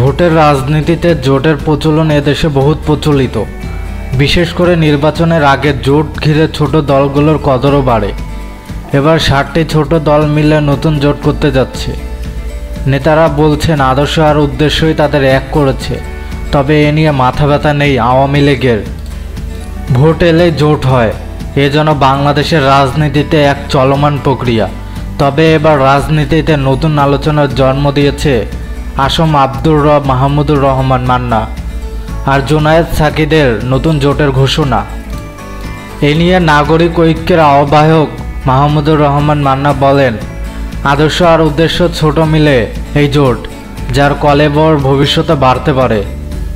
ভোটের রাজনীতিতে জোটের প্রচলন এদেশে বহুত প্রচলিত। বিশেষ করে নির্বাচনের আগে জোট ঘিরে ছোট দলগুলোর কদরও বাড়ে। এবার 60টি ছোট দল মিলে নতুন জোট করতে যাচ্ছে। নেতারা বলছেন আদর্শ আর উদ্দেশ্যই তাদের এক করেছে, তবে এ নিয়ে মাথা ব্যথা নেই আওয়ামী লীগের। ভোট এলেই জোট হয়, এ যেন বাংলাদেশের রাজনীতিতে এক চলমান প্রক্রিয়া। তবে এবার রাজনীতিতে নতুন আলোচনার জন্ম দিয়েছে আসম আব্দুর রব মাহমুদুর রহমান মান্না আর জুনায়েদ সাকিদের নতুন জোটের ঘোষণা। এ নিয়ে নাগরিক ঐক্যের আহ্বায়ক মাহমুদুর রহমান মান্না বলেন, আদর্শ আর উদ্দেশ্য ছোট মিলে এই জোট, যার কলেবর ভবিষ্যতে বাড়তে পারে।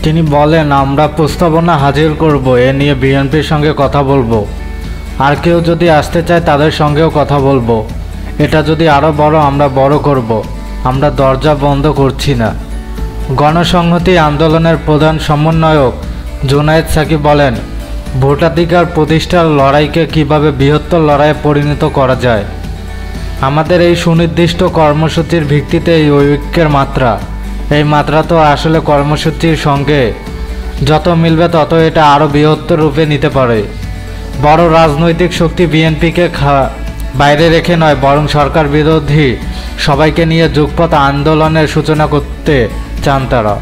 তিনি বলেন, আমরা প্রস্তাবনা হাজির করব, এ নিয়ে বিএনপির সঙ্গে কথা বলবো, আর কেউ যদি আসতে চায় তাদের সঙ্গেও কথা বলবো। এটা যদি আরও বড়, আমরা বড় করব, আমরা দরজা বন্ধ করছি না। গণসংহতি আন্দোলনের প্রধান সমন্বয়ক জুনায়েদ সাকি বলেন, ভোটাধিকার প্রতিষ্ঠার লড়াইকে কিভাবে বৃহত্তর লড়াইয়ে পরিণত করা যায়। আমাদের এই সুনির্দিষ্ট কর্মসূচির ভিত্তিতে এই ঐক্যের মাত্রা, এই মাত্রা তো আসলে কর্মসূচির সঙ্গে যত মিলবে তত এটা আরও বৃহত্তর রূপে নিতে পারে। বড় রাজনৈতিক শক্তি বিএনপিকে বাইরে রেখে নয়, বরং সরকার বিরোধী সবাইকে নিয়ে যুগপৎ আন্দোলনের সূচনা করতে চান তারা।